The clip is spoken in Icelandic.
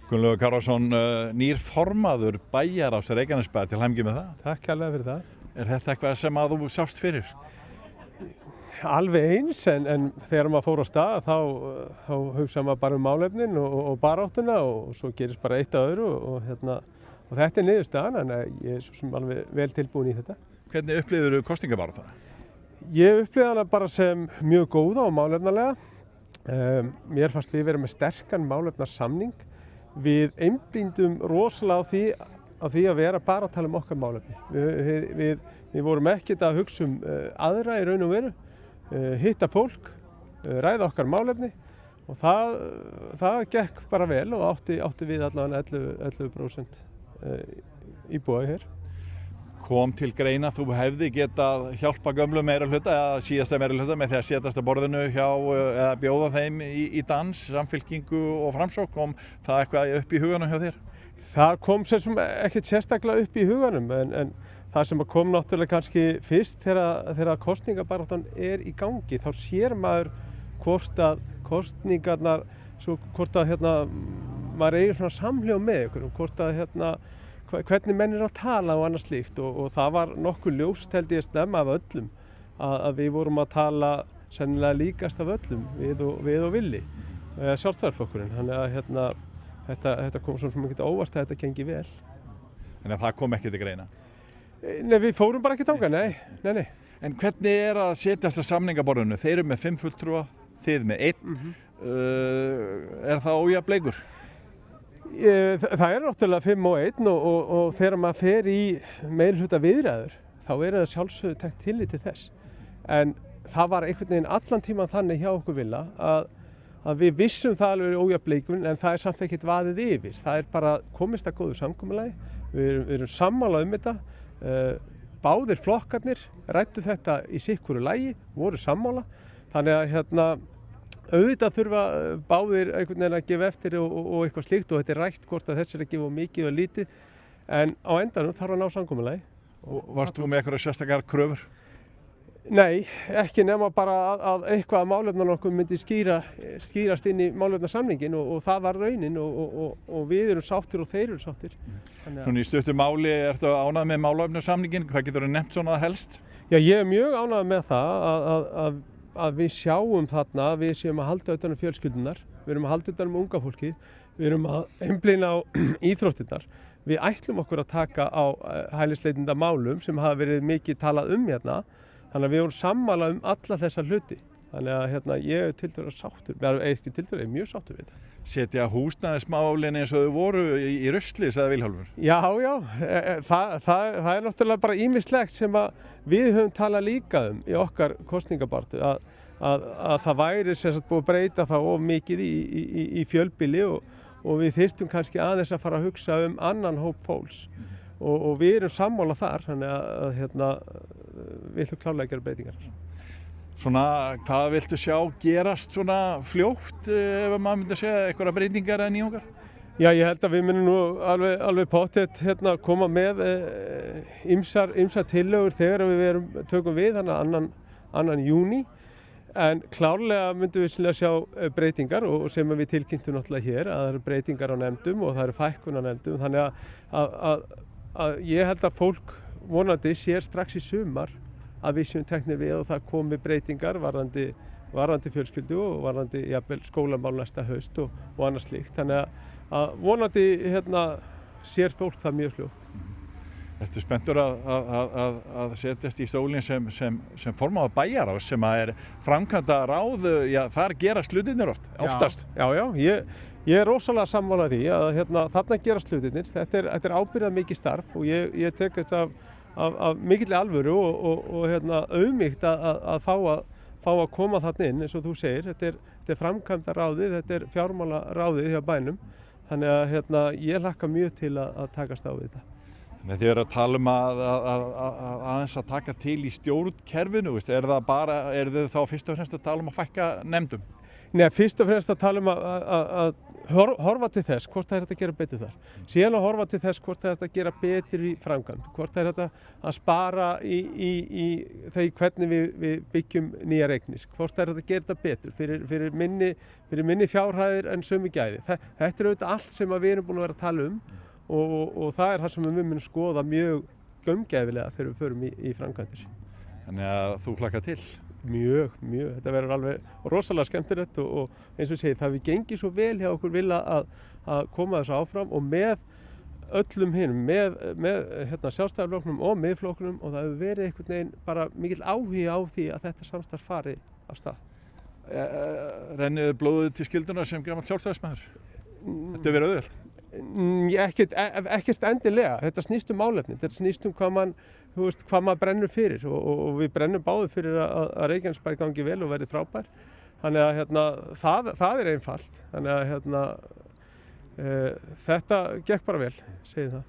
Gunnlaugur Kárason, nýr formaður bæjarráðs Reykjanesbæjar, til hamingju með það. Takk kærlega fyrir það. Er þetta eitthvað sem að þú sást fyrir? Alveg eins, en þegar maður fór á stað þá hugsa maður bara málefnin og baráttuna og svo gerist bara eitt að öðru og þetta er niðurstaðan, en ég er svo sem alveg vel tilbúin í þetta. Hvernig upplifðirðu kosningabaráttuna? Ég upplifði hana bara sem mjög góða og málefnalega. Mér fannst við vera með sterkan málefnarsamning. Við einblíndum rosalega á því að vera bara að tala um okkar málefni. Við vorum ekkert að hugsa um aðra í raun og veru, hitta fólk, ræða okkar málefni og það gekk bara vel og átti við allavega 11% íbúa hér. Kom til greina þú hefði getað hjálpa gömlu meirihluta eða síðasta meirihluta með því að setjast að borðinu eða bjóða þeim í dans, Samfylkingu og Framsókn, kom það eitthvað upp í huganum hjá þér? Það kom sem ekkert sérstaklega upp í huganum, en það sem kom náttúrulega kannski fyrst þegar kosningabaráttan er í gangi, þá sér maður hvort að kosningarnar, hvort að maður eigir svona samhljóm með ykkur, hvort að hvernig menn er að tala og annað slíkt og það var nokkuð ljóst held ég snemma af öllum að við vorum að tala sennilega líkast af öllum við og Villi, Sjálfstæðisflokkurinn, þannig að þetta kom svona sem ekki óvart að þetta gengi vel. Þannig að það kom ekki til greina? Nei, við fórum bara ekki þangað, nei. En hvernig er að setjast að samningaborðinu? Þeir eru með 5 fulltrúa, þið með 1. Er það ójafn leikur? Það er náttúrulega 5 og 1 og þegar maður fer í meirihluta viðræður þá er það sjálfsögðu tekið tillit til þess. En það var einhvern veginn allan tíman þannig hjá okkur Villa að við vissum það alveg ójafn leikur en það er samt ekkert vaðið yfir. Það er bara komist að góðu samkomulagi, við erum sammála um þetta, báðir flokkarnir ræddu þetta í sikkuru lagi, voru sammála, þannig að auðvitað þurfa báðir einhvern veginn að gefa eftir og eitthvað slíkt og þetta er rætt hvort að þessi er að gefa mikið og lítið en á endanum þarf að ná samkomulagi. Varst þú með eitthvað sérstakar kröfur? Nei, ekki nema bara að eitthvað af málefnunum okkur myndi skýrast inn í málefnasamningin og það var raunin og við erum sáttir og þeir eru sáttir. Svona í stuttu máli, ertu ánægð með málefnasamningin? Hvað getur þú nefnt svona helst? Já, ég er mjög ánægð með það að við sjáum þarna að við séum að halda utan um fjölskyldunar, við erum að halda utan um unga fólki, við erum að einblína á íþróttirnar. Við ætlum okkur að taka á hælisleitenda málum sem hafa verið mikið talað um hérna, þannig að við erum sammála um alla þessa hluti. Þannig að ég er tiltölulega sáttur, ég er mjög sáttur við þetta. Setja húsnæðismálin eins og þau voru í ruslið, sagði Vilhjálmur. Já, það er náttúrulega bara ýmislegt sem að við höfum talað líka um í okkar kosningabaráttu að það væri sem sagt búið að breyta það of mikið í fjölbýli og við þyrftum kannski aðeins að fara að hugsa um annan hóp fólks og við erum sammála þar, þannig að við ætlum klárlega að gera breytingar. Svona, hvað viltu sjá gerast svona fljótt ef maður myndi segja einhverja breytingar eða nýjungar? Já, ég held að við munum nú alveg pottþétt koma með ýmsar tillögur þegar við tökum við annan júní en klárlega myndum við sjá breytingar og sem við tilkynntum náttúrulega hér að það eru breytingar á nefndum og það eru fækkun á nefndum þannig að ég held að fólk vonandi sér strax í sumar að við séum teknir við og það komi breytingar varðandi fjölskyldu og varðandi skólamál næsta haust og annað slíkt. Þannig að vonandi sér fólk það mjög fljótt. Ertu spenntur að setjast í stólinn sem formaður bæjarráðs sem að er framkvæmda ráð, þar gerast hlutirnir oftast? Já, ég er rosalega sammála því að þarna gerast hlutirnir. Þetta er ábyrgðar mikið starf og ég tek þetta af mikilli alvöru og auðmýkt að fá að koma þarna inn eins og þú segir. Þetta er framkvæmda ráðið, þetta er fjármála ráðið hjá bænum. Þannig að ég hlakka mjög til að takast á við þetta. Þið eru að tala um að aðeins að taka til í stjórnkerfinu, eru þið þá fyrst og fremst að tala um að fækka nefndum? Nei, fyrst og fremst að tala um að horfa til þess hvort það er hægt að gera betur þar. Síðan að horfa til þess hvort það er hægt að gera betur í framkvæmd, hvort það er hægt að spara í þegar hvernig við byggjum nýjar eignir, hvort það er hægt að gera þetta betur fyrir minni fjárhæðir en sömu gæði. Þetta er auðvitað allt sem við erum búin að vera að tala um og það er það sem við munum skoða mjög gaumgæfilega þegar við förum í framkvæmdir. Þannig að þú hlakkar til? Mjög. Þetta verður alveg rosalega skemmtilegt og eins og ég segi, það hefur gengið svo vel hjá okkur Villa að koma þessu áfram og með öllum hinum, með Sjálfstæðisflokknum og Miðflokknum og það hefur verið einhvern veginn bara mikill áhugi á því að þetta samstarf fari af stað. Rennið blóðið til skyldunar sem gamall sjálfstæðismaður? Þetta hefur verið auðvelt? Ekkert endilega, þetta snýst málefni, þetta snýst hvað maður brennur fyrir og við brennum báðir fyrir að Reykjanesbær gangi vel og verði frábær. Þannig að það er einfalt, þannig að þetta gekk bara vel, segi það.